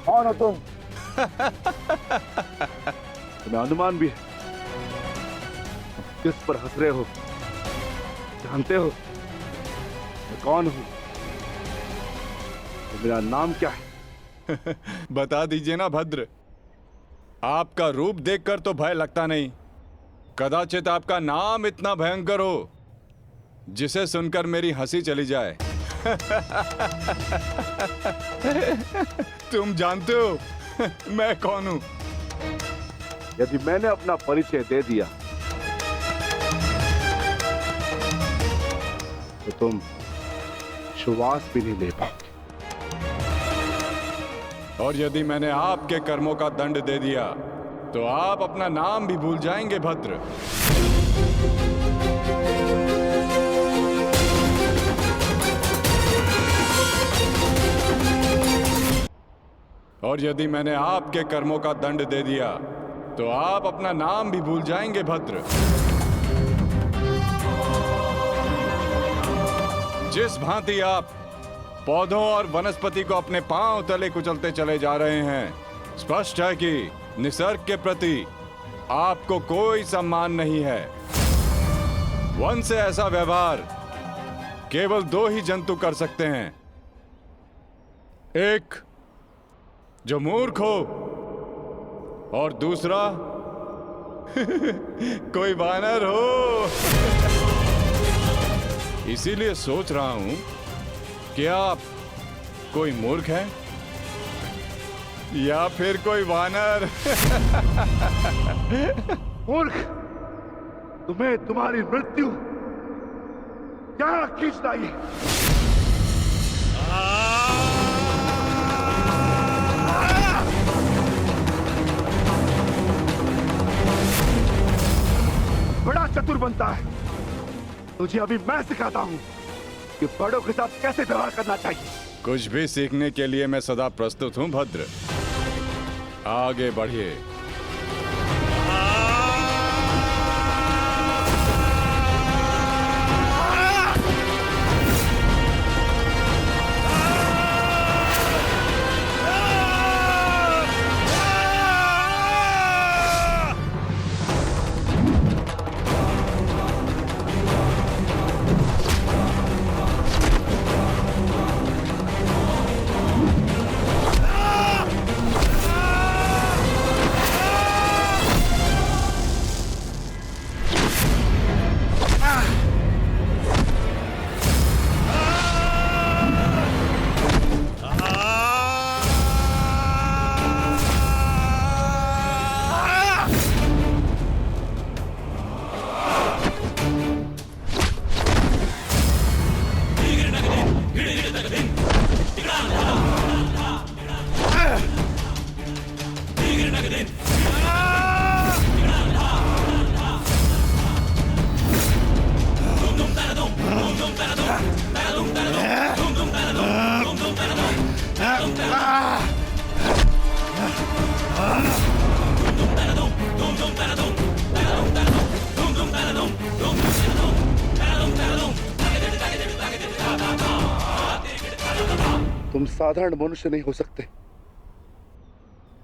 कौन हो तुम? तुम्हें अनुमान भी है? किस पर हंस रहे हो? जानते हो मैं कौन हूं? तो मेरा नाम क्या है? बता दीजिए ना भद्र। आपका रूप देखकर तो भय लगता नहीं, कदाचित आपका नाम इतना भयंकर हो जिसे सुनकर मेरी हंसी चली जाए। तुम जानते हो मैं कौन हूं? यदि मैंने अपना परिचय दे दिया तो तुम श्वास भी नहीं ले पाओगे। और यदि मैंने आपके कर्मों का दंड दे दिया तो आप अपना नाम भी भूल जाएंगे भद्र। और यदि मैंने आपके कर्मों का दंड दे दिया तो आप अपना नाम भी भूल जाएंगे भद्र। जिस भांति आप पौधों और वनस्पति को अपने पांव तले कुचलते चले जा रहे हैं, स्पष्ट है कि निसर्ग के प्रति आपको कोई सम्मान नहीं है। वन से ऐसा व्यवहार केवल दो ही जंतु कर सकते हैं, एक जो मूर्ख हो और दूसरा कोई वानर हो। इसीलिए सोच रहा हूं कि आप कोई मूर्ख है या फिर कोई वानर। मूर्ख, तुम्हें तुम्हारी मृत्यु क्या खींचना है? बड़ा चतुर बनता है। तुझे अभी मैं सिखाता हूं कि बड़ों के साथ कैसे व्यवहार करना चाहिए। कुछ भी सीखने के लिए मैं सदा प्रस्तुत हूं भद्र। आगे बढ़िए। तुम साधारण मनुष्य नहीं हो सकते।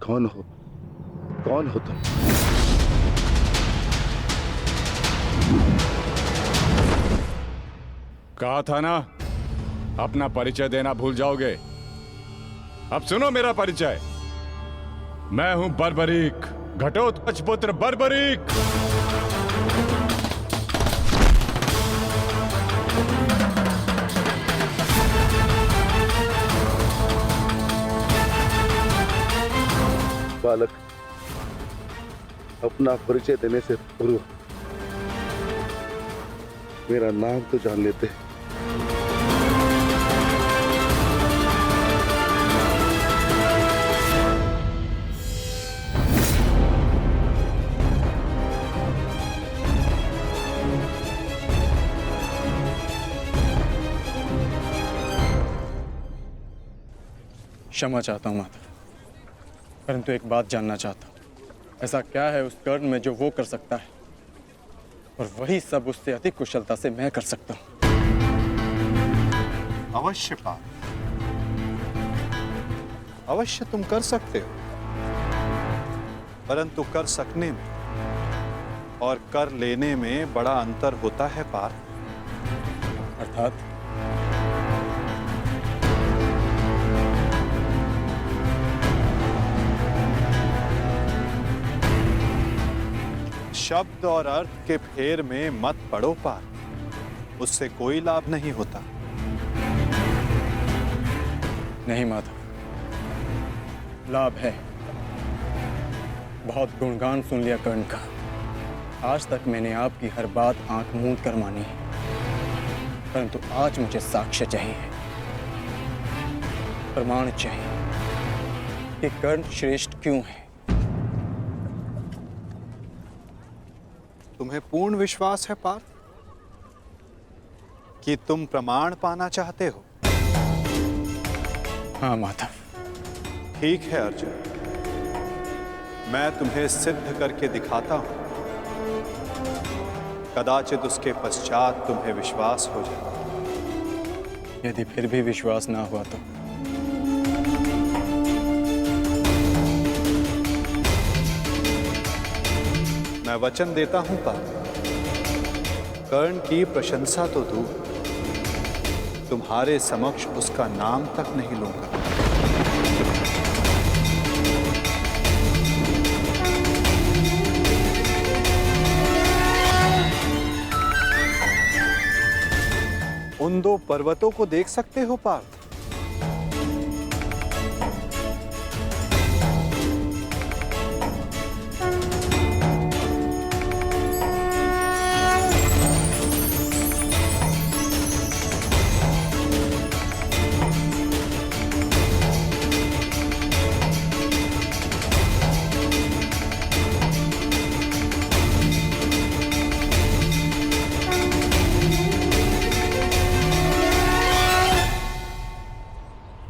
कौन हो? कौन हो तुम? कहा था ना, अपना परिचय देना भूल जाओगे। अब सुनो मेरा परिचय। मैं हूं बर्बरीक, घटोत्कच पुत्र बर्बरीक। बालक, अपना परिचय देने से पूर्व मेरा नाम तो जान लेते। क्षमा चाहता हूं माता, परंतु एक बात जानना चाहता हूं, ऐसा क्या है उस कर्ण में जो वो कर सकता है और वही सब उससे अधिक कुशलता से मैं कर सकता हूं? अवश्य पार्थ, अवश्य तुम कर सकते हो, परंतु कर सकने में और कर लेने में बड़ा अंतर होता है पार्थ। अर्थात? शब्द और अर्थ के फेर में मत पड़ो पार्थ, उससे कोई लाभ नहीं होता। नहीं माधव, लाभ है। बहुत गुणगान सुन लिया कर्ण का। आज तक मैंने आपकी हर बात आंख मूंद कर मानी है, परंतु आज मुझे साक्ष्य चाहिए, प्रमाण चाहिए कि कर्ण श्रेष्ठ क्यों है। तुम्हें पूर्ण विश्वास है पार्थ कि तुम प्रमाण पाना चाहते हो? हाँ माधव। ठीक है अर्जुन, मैं तुम्हें सिद्ध करके दिखाता हूं। कदाचित उसके पश्चात तुम्हें विश्वास हो जाए। यदि फिर भी विश्वास ना हुआ तो? मैं वचन देता हूं पार्थ, कर्ण की प्रशंसा तो दूर, तुम्हारे समक्ष उसका नाम तक नहीं लूंगा। उन दो पर्वतों को देख सकते हो पार्थ?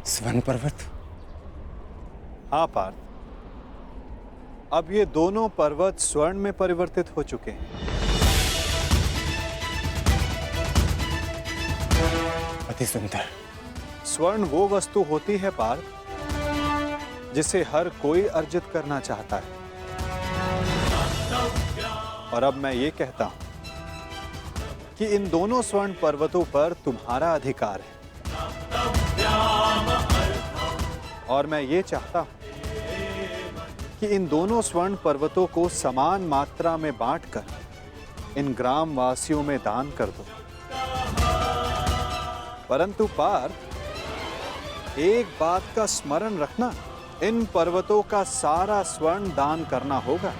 स्वर्ण पर्वत? हाँ पार्थ, अब ये दोनों पर्वत स्वर्ण में परिवर्तित हो चुके हैं। अति सुंदर। स्वर्ण वो वस्तु होती है पार्थ जिसे हर कोई अर्जित करना चाहता है, और अब मैं ये कहता हूं कि इन दोनों स्वर्ण पर्वतों पर तुम्हारा अधिकार है, और मैं ये चाहता हूं कि इन दोनों स्वर्ण पर्वतों को समान मात्रा में बांटकर इन ग्राम वासियों में दान कर दो। परंतु पार्थ, एक बात का स्मरण रखना, इन पर्वतों का सारा स्वर्ण दान करना होगा।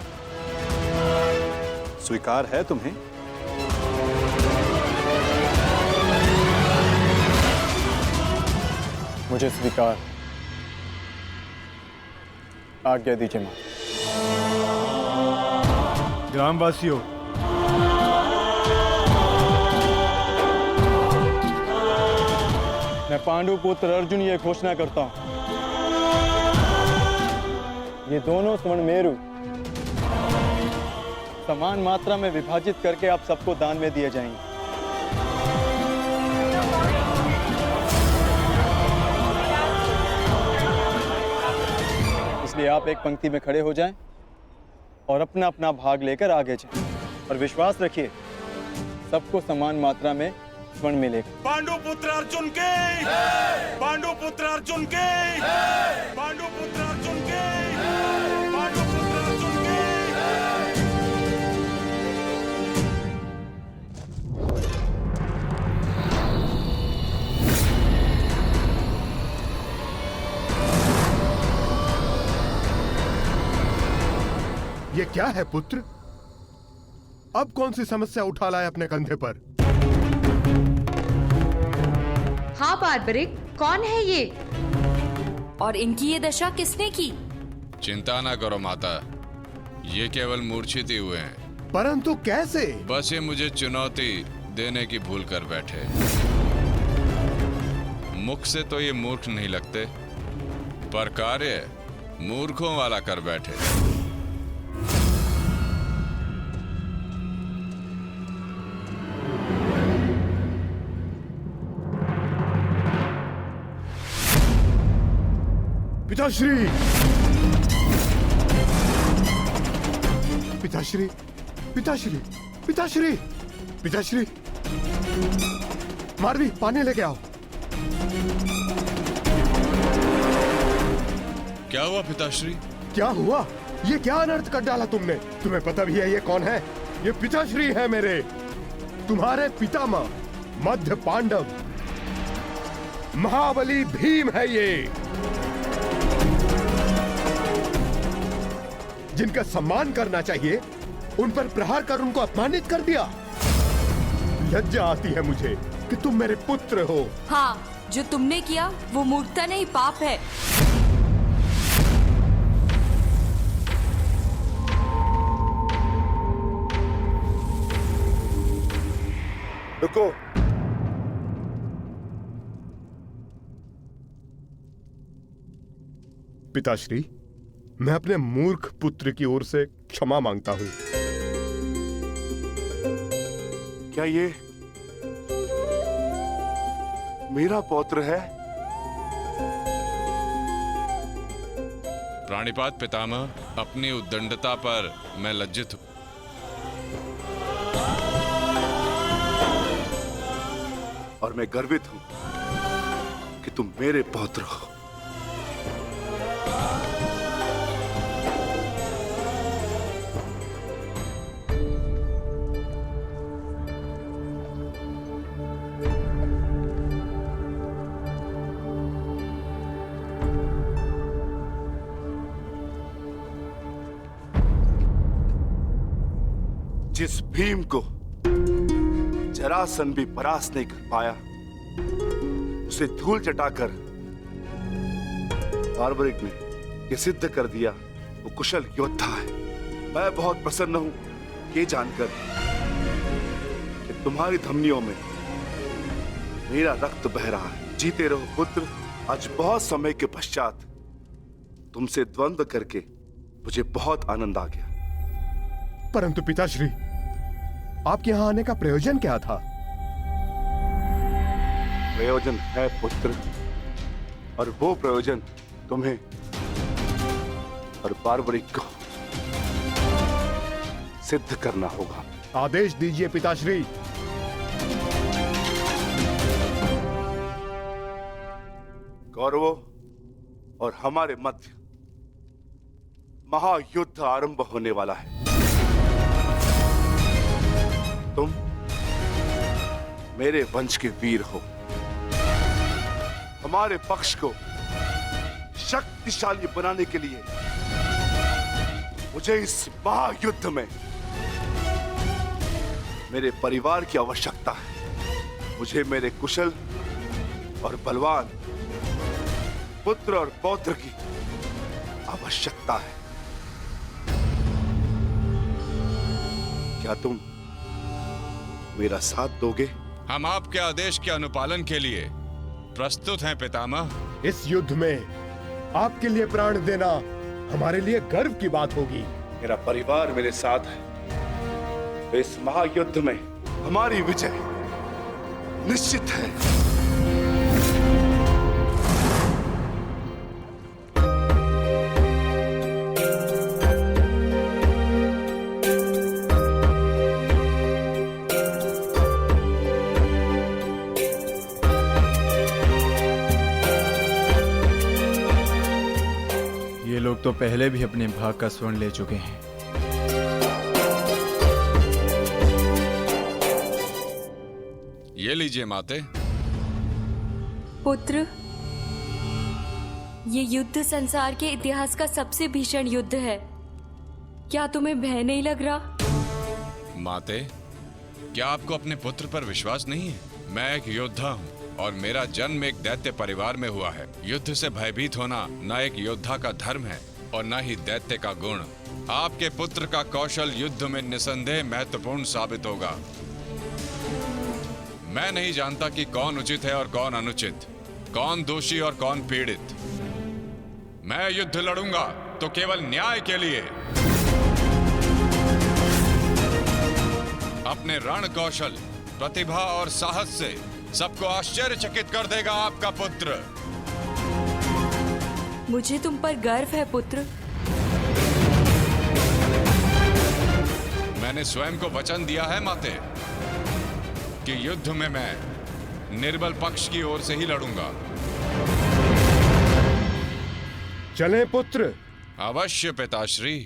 स्वीकार है तुम्हें? मुझे स्वीकार। आज्ञा दीजिए मां। ग्रामवासियों, मैं पांडु पुत्र अर्जुन ये घोषणा करता हूं, ये दोनों स्वर्ण मेरु समान मात्रा में विभाजित करके आप सबको दान में दिए जाएंगे। इसलिए आप एक पंक्ति में खड़े हो जाएं और अपना अपना भाग लेकर आगे जाएं, और विश्वास रखिए सबको समान मात्रा में स्वर्ण मिलेगा। पांडुपुत्र अर्जुन के, पांडुपुत्र अर्जुन के, पांडुपुत्र अर्जुन के। ये क्या है पुत्र? अब कौन सी समस्या उठा लाए अपने कंधे पर? हाँ बार्बरिक, कौन है ये? और इनकी ये दशा किसने की? चिंता ना करो माता, ये केवल मूर्छित ही हुए हैं। परंतु कैसे? बस ये मुझे चुनौती देने की भूल कर बैठे। मुख से तो ये मूर्ख नहीं लगते, पर कार्य मूर्खों वाला कर बैठे। पिताश्री! पिताश्री! पिताश्री! पिताश्री! पिताश्री! मारवी, पानी लेके आओ। क्या हुआ पिताश्री? क्या हुआ? ये क्या अनर्थ कर डाला तुमने? तुम्हें पता भी है ये कौन है? ये पिताश्री है मेरे, तुम्हारे पितामह मध्य पांडव महाबली भीम है ये, जिनका सम्मान करना चाहिए उन पर प्रहार कर उनको अपमानित कर दिया। लज्जा आती है मुझे कि तुम मेरे पुत्र हो। हाँ, जो तुमने किया वो मूर्खता नहीं, पाप है। रुको। पिताश्री, मैं अपने मूर्ख पुत्र की ओर से क्षमा मांगता हूं। क्या ये मेरा पौत्र है? प्राणिपात पितामह, अपनी उद्दंडता पर मैं लज्जित हूं। और मैं गर्वित हूं कि तुम मेरे पौत्र हो। जिस भीम को जरासन भी परास्त नहीं कर पाया, उसे धूल चटाकर बार्बरिक ने यह सिद्ध कर दिया वो कुशल योद्धा है। मैं बहुत प्रसन्न हूं ये जानकर कि तुम्हारी धमनियों में मेरा रक्त बह रहा है। जीते रहो पुत्र। आज बहुत समय के पश्चात तुमसे द्वंद्व करके मुझे बहुत आनंद आ गया। परंतु पिताश्री, आपके यहां आने का प्रयोजन क्या था? प्रयोजन है पुत्र, और वो प्रयोजन तुम्हें और बार्बरिक को सिद्ध करना होगा। आदेश दीजिए पिताश्री। कौरवों और हमारे मध्य महायुद्ध आरंभ होने वाला है। तुम मेरे वंश के वीर हो। हमारे पक्ष को शक्तिशाली बनाने के लिए मुझे इस महायुद्ध में मेरे परिवार की आवश्यकता है। मुझे मेरे कुशल और बलवान पुत्र और पौत्र की आवश्यकता है। क्या तुम मेरा साथ दोगे? हम आपके आदेश के अनुपालन के लिए प्रस्तुत हैं पितामह। इस युद्ध में आपके लिए प्राण देना हमारे लिए गर्व की बात होगी। मेरा परिवार मेरे साथ है, तो इस महायुद्ध में हमारी विजय निश्चित है। ये लोग तो पहले भी अपने भाग का स्वर्ण ले चुके हैं। ये लीजिए माते। पुत्र, ये युद्ध संसार के इतिहास का सबसे भीषण युद्ध है। क्या तुम्हें भय नहीं लग रहा? माते, क्या आपको अपने पुत्र पर विश्वास नहीं है? मैं एक योद्धा हूँ और मेरा जन्म एक दैत्य परिवार में हुआ है। युद्ध से भयभीत होना न एक योद्धा का धर्म है और न ही दैत्य का गुण। आपके पुत्र का कौशल युद्ध में निसंदेह महत्वपूर्ण साबित होगा। मैं नहीं जानता कि कौन उचित है और कौन अनुचित, कौन दोषी और कौन पीड़ित। मैं युद्ध लड़ूंगा तो केवल न्याय के लिए। अपने रण कौशल, प्रतिभा और साहस से सबको आश्चर्यचकित कर देगा आपका पुत्र। मुझे तुम पर गर्व है पुत्र। मैंने स्वयं को वचन दिया है माते कि युद्ध में मैं निर्बल पक्ष की ओर से ही लड़ूंगा। चले पुत्र। अवश्य पिताश्री।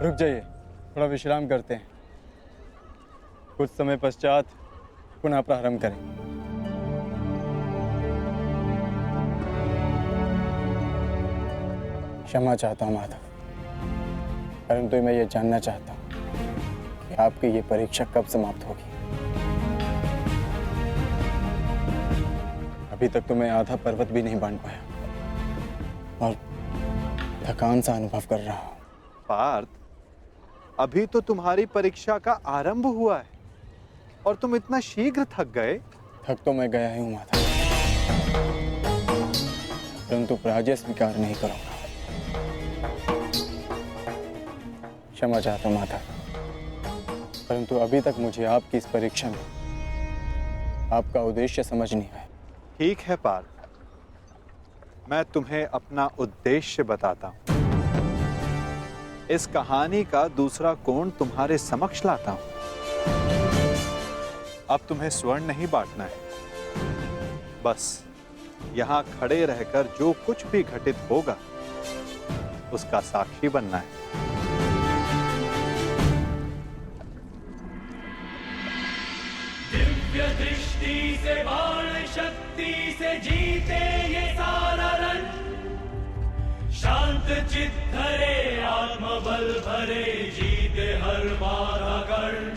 रुक जाइए, थोड़ा विश्राम करते हैं। कुछ समय पश्चात पुनः प्रारंभ करें। क्षमा चाहता हूँ माधव, परंतु मैं ये जानना चाहता हूँ कि आपकी ये परीक्षा कब समाप्त होगी। अभी तक तो मैं आधा पर्वत भी नहीं बांध पाया और थकान सा अनुभव कर रहा हूँ। पार्थ, अभी तो तुम्हारी परीक्षा का आरंभ हुआ है और तुम इतना शीघ्र थक गए। थक तो मैं गया ही हूँ माधव, परंतु पराजय स्वीकार नहीं करूंगा। क्षमा चाहता हूँ माधव, परंतु अभी तक मुझे आपकी इस परीक्षा में आपका उद्देश्य समझ नहीं आया। ठीक है पार्थ, मैं तुम्हें अपना उद्देश्य बताता हूँ। इस कहानी का दूसरा कोण तुम्हारे समक्ष लाता हूं। अब तुम्हें स्वर्ण नहीं बांटना है, बस यहां खड़े रहकर जो कुछ भी घटित होगा उसका साक्षी बनना है। दिव्य दृष्टि से, बाण शक्ति से जीते ये सारा रण। शांत चित धरे, आत्मबल भरे, जीते हर बार अगर